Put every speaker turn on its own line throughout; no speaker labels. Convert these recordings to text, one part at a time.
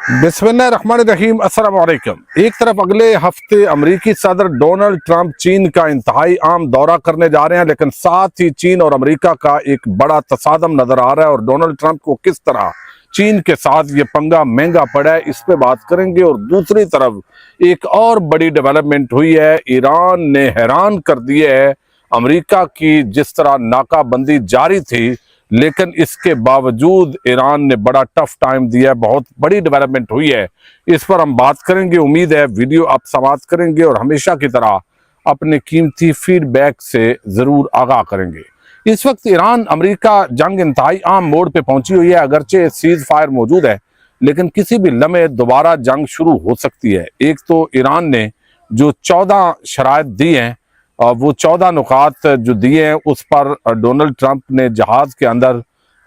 बिस्मिल्लाहिर्रहमानिर्रहीम। अस्सलाम वालेकुम। एक तरफ अगले हफ्ते अमरीकी सदर डोनाल्ड ट्रंप चीन का इंतहाई आम दौरा करने जा रहे हैं, लेकिन साथ ही चीन और अमरीका का एक बड़ा तसादम नजर आ रहा है और डोनाल्ड ट्रंप को किस तरह चीन के साथ ये पंगा महंगा पड़ा है, इस पे बात करेंगे। और दूसरी तरफ एक और बड़ी डेवलपमेंट हुई है। ईरान ने हैरान कर दिया है। अमरीका की जिस तरह नाकाबंदी जारी थी, लेकिन इसके बावजूद ईरान ने बड़ा टफ टाइम दिया है। बहुत बड़ी डेवलपमेंट हुई है, इस पर हम बात करेंगे। उम्मीद है वीडियो आप समाप्त करेंगे और हमेशा की तरह अपने कीमती फीडबैक से जरूर आगाह करेंगे। इस वक्त ईरान अमरीका जंग इंतहाई आम मोड़ पे पहुंची हुई है। अगरचे सीज फायर मौजूद है, लेकिन किसी भी लम्हे दोबारा जंग शुरू हो सकती है। एक तो ईरान ने जो 14 शराइत दी हैं, वो 14 नुकात जो दिए हैं उस पर डोनाल्ड ट्रंप ने जहाज के अंदर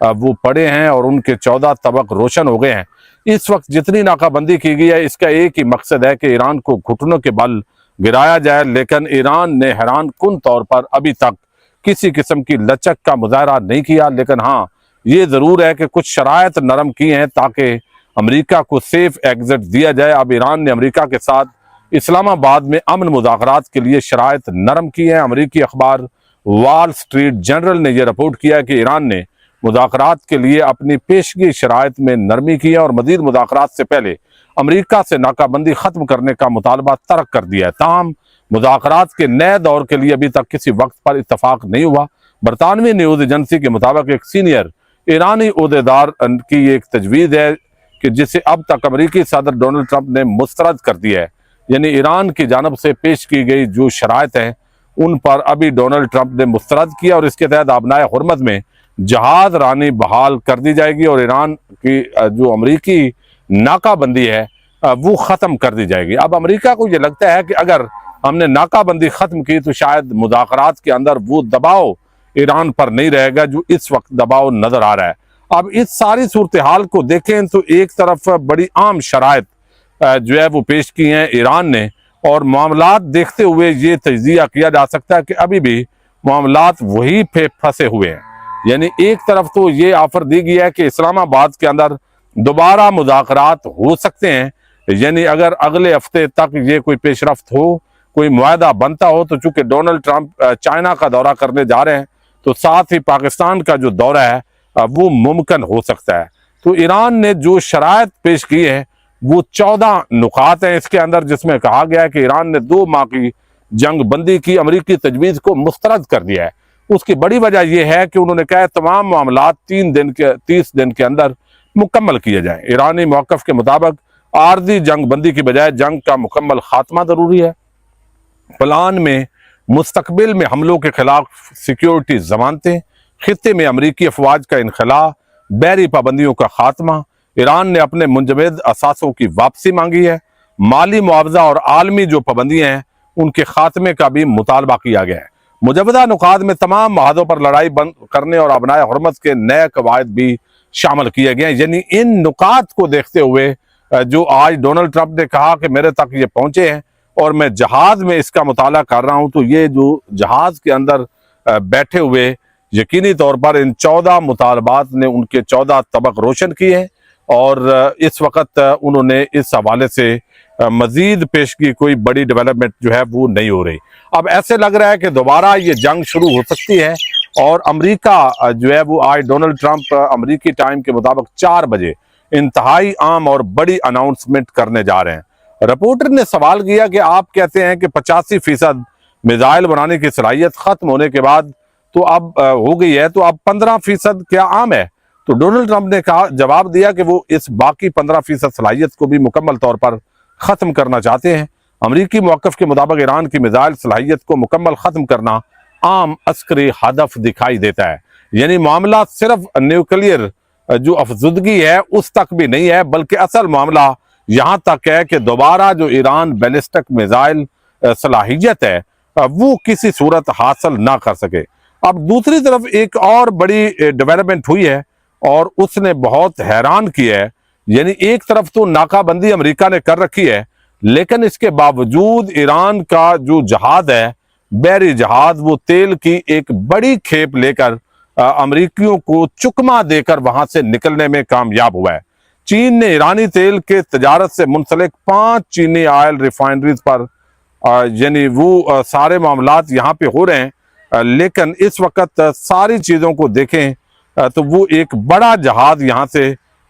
वो पड़े हैं और उनके 14 तबक रोशन हो गए हैं। इस वक्त जितनी नाकाबंदी की गई है, इसका एक ही मकसद है कि ईरान को घुटनों के बल गिराया जाए। लेकिन ईरान ने हैरान कुन तौर पर अभी तक किसी किस्म की लचक का मुजाहरा नहीं किया। लेकिन हाँ, ये जरूर है कि कुछ शराइत नरम की हैं ताकि अमरीका को सेफ एग्जिट दिया जाए। अब ईरान ने अमरीका के साथ इस्लामाबाद में अमन मुज़ाकरात के लिए शराइत नरम की हैं। अमरीकी अखबार वॉल स्ट्रीट जर्नल ने यह रिपोर्ट किया है कि ईरान ने मुज़ाकरात के लिए अपनी पेशगी शराइत में नरमी की है और मजीद मुज़ाकरात से पहले अमरीका से नाकाबंदी खत्म करने का मुतालबा तर्क कर दिया है। ताहम मुज़ाकरात के नए दौर के लिए अभी तक किसी वक्त पर इत्तफाक नहीं हुआ। बरतानवी न्यूज़ एजेंसी के मुताबिक एक सीनियर ईरानी ओहदेदार की एक तजवीज़ है कि जिसे अब तक अमरीकी सदर डोनाल्ड ट्रंप ने मुस्तरद कर दिया है। यानी ईरान की जानब से पेश की गई जो शराइत हैं उन पर अभी डोनाल्ड ट्रंप ने मुस्तरद किया और इसके तहत आबनाए हुर्मत में जहाज रानी बहाल कर दी जाएगी और ईरान की जो अमरीकी नाकाबंदी है वो ख़त्म कर दी जाएगी। अब अमरीका को ये लगता है कि अगर हमने नाकाबंदी ख़त्म की तो शायद मुज़ाकरात के अंदर वो दबाव ईरान पर नहीं रहेगा जो इस वक्त दबाव नज़र आ रहा है। अब इस सारी सूरत हाल को देखें तो एक तरफ बड़ी आम शराइत जो है वो पेश की हैं ईरान ने, और मामलात देखते हुए ये तज्जिया किया जा सकता है कि अभी भी मामलात वही पे फंसे हुए हैं। यानी एक तरफ तो ये ऑफर दी गई है कि इस्लामाबाद के अंदर दोबारा मुज़ाकरात हो सकते हैं। यानी अगर अगले हफ्ते तक ये कोई पेशरफ्त हो, कोई मुआहदा बनता हो, तो चूंकि डोनाल्ड ट्रंप चाइना का दौरा करने जा रहे हैं तो साथ ही पाकिस्तान का जो दौरा है वो मुमकिन हो सकता है। तो ईरान ने जो शराइत पेश की है वो 14 नुकात हैं इसके अंदर, जिसमें कहा गया है कि ईरान ने 2 माह की जंग बंदी की अमरीकी तजवीज़ को मुस्तरद कर दिया है। उसकी बड़ी वजह यह है कि उन्होंने कहा तमाम मामलात 30 दिन के अंदर मुकम्मल किए जाएं। ईरानी मौक़िफ़ के मुताबिक आर्जी जंग बंदी की बजाय जंग का मुकम्मल खात्मा ज़रूरी है। प्लान में मुस्तकबिल में हमलों के खिलाफ सिक्योरिटी जमानतें, खित्ते में अमरीकी अफवाज का इनखला, बहरी पाबंदियों का खात्मा, ईरान ने अपने मुंजमद असासों की वापसी मांगी है, माली मुआवजा और आलमी जो पाबंदियां हैं उनके खात्मे का भी मुतालबा किया गया है। मुजवदा नुकात में तमाम महादों पर लड़ाई बंद करने और अबनाए हुर्मत के नए कवायद भी शामिल किए गए हैं। यानी इन नुकात को देखते हुए जो आज डोनाल्ड ट्रंप ने कहा कि मेरे तक ये पहुंचे हैं और मैं जहाज में इसका मुताला कर रहा हूं, तो ये जो जहाज के अंदर बैठे हुए यकीनी तौर पर इन 14 मुतालबात ने उनके 14 तबक रोशन किए हैं और इस वक्त उन्होंने इस हवाले से मजीद पेश की कोई बड़ी डेवलपमेंट जो है वो नहीं हो रही। अब ऐसे लग रहा है कि दोबारा ये जंग शुरू हो सकती है और अमेरिका जो है वो आज डोनाल्ड ट्रंप अमेरिकी टाइम के मुताबिक 4 बजे इंतहाई आम और बड़ी अनाउंसमेंट करने जा रहे हैं। रिपोर्टर ने सवाल किया कि आप कहते हैं कि 85% मिसाइल बनाने की सलाहियत खत्म होने के बाद तो अब हो गई है, तो अब 15% क्या आम है? तो डोनाल्ड ट्रंप ने कहा, जवाब दिया कि वो इस बाकी 15% सलाहियत को भी मुकम्मल तौर पर ख़त्म करना चाहते हैं। अमरीकी मौक़िफ़ के मुताबिक ईरान की मिसाइल सलाहियत को मुकम्मल ख़त्म करना आम अस्करी हदफ दिखाई देता है। यानी मामला सिर्फ न्यूक्लियर जो अफजुदगी है उस तक भी नहीं है, बल्कि असल मामला यहाँ तक है कि दोबारा जो ईरान बैलिस्टिक मिसाइल सलाहियत है वो किसी सूरत हासिल ना कर सके। अब दूसरी तरफ एक और बड़ी डेवलपमेंट हुई है और उसने बहुत हैरान किया है। यानी एक तरफ तो नाकाबंदी अमेरिका ने कर रखी है, लेकिन इसके बावजूद ईरान का जो जहाज है, बहरी जहाज, वो तेल की एक बड़ी खेप लेकर अमरीकियों को चुकमा देकर वहां से निकलने में कामयाब हुआ है। चीन ने ईरानी तेल के तजारत से मुंसलिक 5 चीनी ऑयल रिफाइनरीज पर यानी वो सारे मामलात यहाँ पे हो रहे हैं, लेकिन इस वक्त सारी चीज़ों को देखें तो वो एक बड़ा जहाज यहाँ से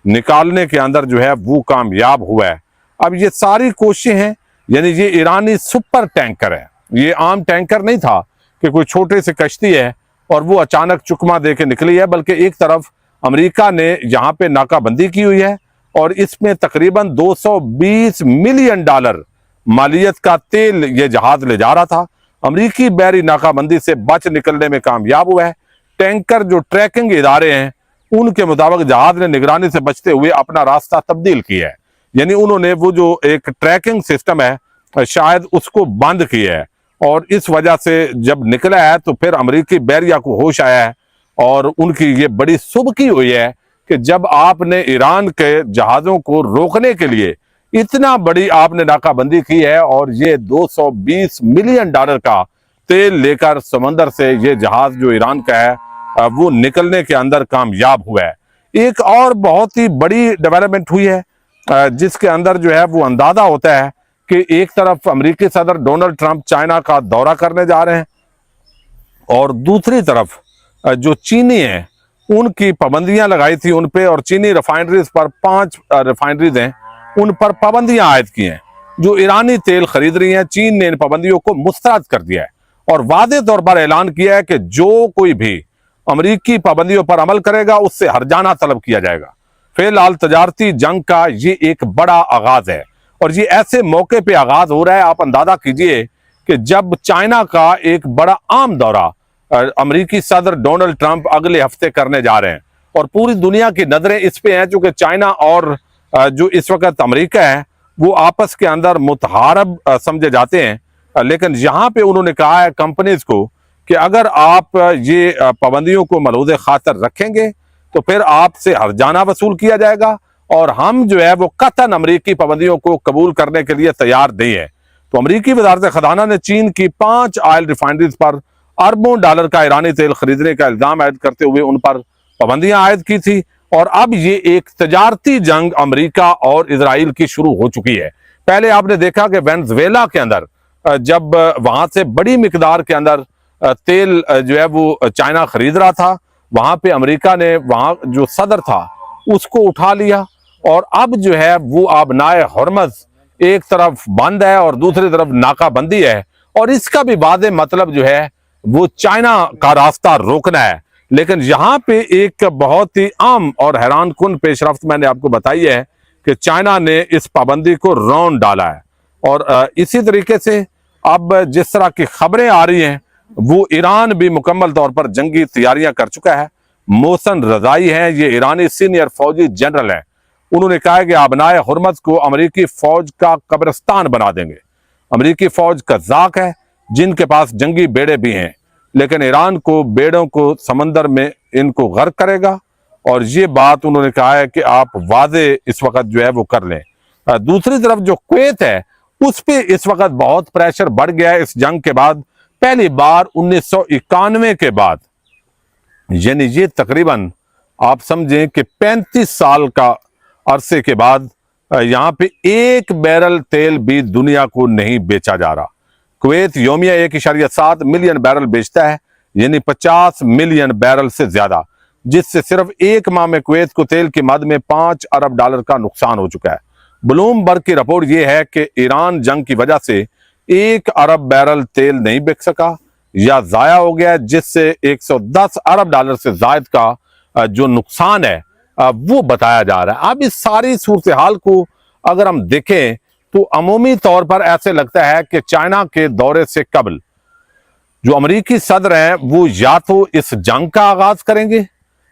निकालने के अंदर जो है वो कामयाब हुआ है। अब ये सारी कोशिशें हैं, यानी ये ईरानी सुपर टैंकर है, ये आम टैंकर नहीं था कि कोई छोटे से कश्ती है और वो अचानक चुकमा दे के निकली है, बल्कि एक तरफ अमेरिका ने यहाँ पे नाकाबंदी की हुई है और इसमें तकरीबन $220 मिलियन मालियत का तेल ये जहाज ले जा रहा था। अमेरिकी बहरी नाकाबंदी से बच निकलने में कामयाब हुआ है। टैंकर जो ट्रैकिंग इदारे हैं उनके मुताबिक जहाज ने निगरानी से बचते हुए अपना रास्ता तब्दील किया है, यानी उन्होंने वो जो एक ट्रैकिंग सिस्टम है शायद उसको बंद किया है, और इस वजह से जब निकला है तो फिर अमेरिकी बहरिया को होश आया है और उनकी ये बड़ी सुबकी हुई है कि जब आपने ईरान के जहाज़ों को रोकने के लिए इतना बड़ी आपने नाकाबंदी की है और ये $220 मिलियन का तेल लेकर समंदर से ये जहाज जो ईरान का है वो निकलने के अंदर कामयाब हुआ है। एक और बहुत ही बड़ी डेवलपमेंट हुई है जिसके अंदर जो है वो अंदाजा होता है कि एक तरफ अमेरिकी सदर डोनाल्ड ट्रंप चाइना का दौरा करने जा रहे हैं और दूसरी तरफ जो चीनी हैं उनकी पाबंदियां लगाई थी उन पे, और चीनी रिफाइनरीज पर 5 रिफाइनरीज हैं उन पर पाबंदियां आयद की हैं जो ईरानी तेल खरीद रही हैं। चीन ने इन पाबंदियों को मुस्तरद कर दिया है और वादे तौर पर ऐलान किया है कि जो कोई भी अमेरिकी पाबंदियों पर अमल करेगा उससे हर्जाना तलब किया जाएगा। फिलहाल तजारती जंग का ये एक बड़ा आगाज है और ये ऐसे मौके पे आगाज हो रहा है, आप अंदाजा कीजिए कि जब चाइना का एक बड़ा आम दौरा अमेरिकी सदर डोनाल्ड ट्रंप अगले हफ्ते करने जा रहे हैं और पूरी दुनिया की नजरें इस पे हैं, चूंकि चाइना और जो इस वक्त अमेरिका है वो आपस के अंदर मुतहारब समझे जाते हैं, लेकिन यहाँ पे उन्होंने कहा है कंपनीज को कि अगर आप ये पाबंदियों को मलूज़ खातर रखेंगे तो फिर आपसे हर्जाना वसूल किया जाएगा और हम जो है वो कतन अमेरिकी पाबंदियों को कबूल करने के लिए तैयार नहीं है। तो अमेरिकी वज़ारत ख़ज़ाना ने चीन की 5 ऑयल रिफाइनरीज पर अरबों डॉलर का ईरानी तेल खरीदने का इल्जाम आयद करते हुए उन पर पाबंदियां आयद की थी और अब ये एक तजारती जंग अमेरिका और इजराइल की शुरू हो चुकी है। पहले आपने देखा कि वेनेजुएला के अंदर जब वहां से बड़ी मिकदार के अंदर तेल जो है वो चाइना खरीद रहा था, वहां पे अमेरिका ने वहां जो सदर था उसको उठा लिया और अब जो है वो आबनाए हरमज एक तरफ बंद है और दूसरी तरफ नाकाबंदी है और इसका भी वादे मतलब जो है वो चाइना का रास्ता रोकना है। लेकिन यहाँ पे एक बहुत ही आम और हैरान कुन पेशरफ्त मैंने आपको बताई है कि चाइना ने इस पाबंदी को रौंद डाला है और इसी तरीके से अब जिस तरह की खबरें आ रही हैं वो ईरान भी मुकम्मल तौर पर जंगी तैयारियां कर चुका है। मोहसन रजाई हैं, ये ईरानी सीनियर फौजी जनरल हैं, उन्होंने कहा है कि आबनाए हुर्मज को अमेरिकी फौज का कब्रिस्तान बना देंगे। अमेरिकी फौज कज़ाक है जिनके पास जंगी बेड़े भी हैं, लेकिन ईरान को बेड़ों को समंदर में इनको गर्क करेगा और ये बात उन्होंने कहा है कि आप वादे इस वक्त जो है वो कर लें। दूसरी तरफ जो कुवैत है उस पर इस वक्त बहुत प्रेशर बढ़ गया है इस जंग के बाद। पहली बार 1991 के बाद, यानी ये तकरीबन आप समझें कि 35 साल का अरसे के बाद यहाँ पे 1 बैरल तेल भी दुनिया को नहीं बेचा जा रहा। कुवैत योमिया 1.7 मिलियन बैरल बेचता है, यानी 50 मिलियन बैरल से ज्यादा, जिससे सिर्फ एक माह में कुवैत को तेल की मद में $5 अरब का नुकसान हो चुका है। ब्लूमबर्ग की रिपोर्ट यह है कि ईरान जंग की वजह से 1 अरब बैरल तेल नहीं बिक सका या जाया हो गया, जिससे $110 अरब से जायद का जो नुकसान है वो बताया जा रहा है। अब इस सारी सूरत हाल को अगर हम देखें तो अमूमी तौर पर ऐसे लगता है कि चाइना के दौरे से कबल जो अमेरिकी सदर हैं वो या तो इस जंग का आगाज करेंगे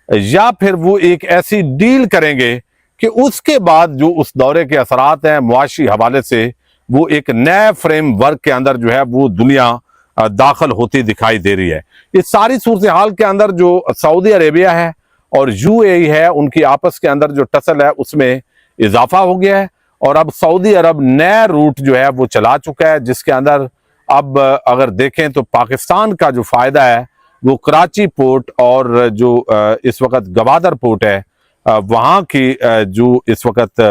या फिर वो एक ऐसी डील करेंगे कि उसके बाद जो उस दौरे के असरात हैं मुआशी हवाले से वो एक नए फ्रेमवर्क के अंदर जो है वो दुनिया दाखिल होती दिखाई दे रही है। इस सारी सूरत हाल के अंदर जो सऊदी अरेबिया है और यूएई है उनकी आपस के अंदर जो टसल है उसमें इजाफा हो गया है और अब सऊदी अरब नया रूट जो है वो चला चुका है, जिसके अंदर अब अगर देखें तो पाकिस्तान का जो फायदा है वो कराची पोर्ट और जो इस वक्त गवादर पोर्ट है वहाँ की जो इस वक्त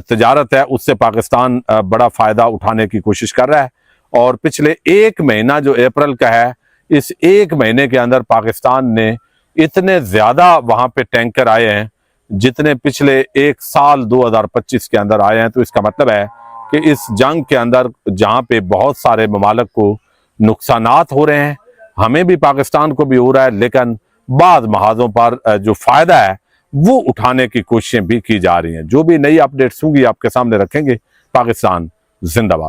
तजारत है उससे पाकिस्तान बड़ा फ़ायदा उठाने की कोशिश कर रहा है। और पिछले एक महीना जो अप्रैल का है, इस एक महीने के अंदर पाकिस्तान ने इतने ज़्यादा वहाँ पे टैंकर आए हैं जितने पिछले एक साल 2025 के अंदर आए हैं। तो इसका मतलब है कि इस जंग के अंदर जहाँ पे बहुत सारे ममालिक को नुकसानात हो रहे हैं, हमें भी पाकिस्तान को भी हो रहा है, लेकिन बाद महाजों पर जो फ़ायदा है वो उठाने की कोशिशें भी की जा रही हैं। जो भी नई अपडेट्स होंगी आपके सामने रखेंगे। पाकिस्तान जिंदाबाद।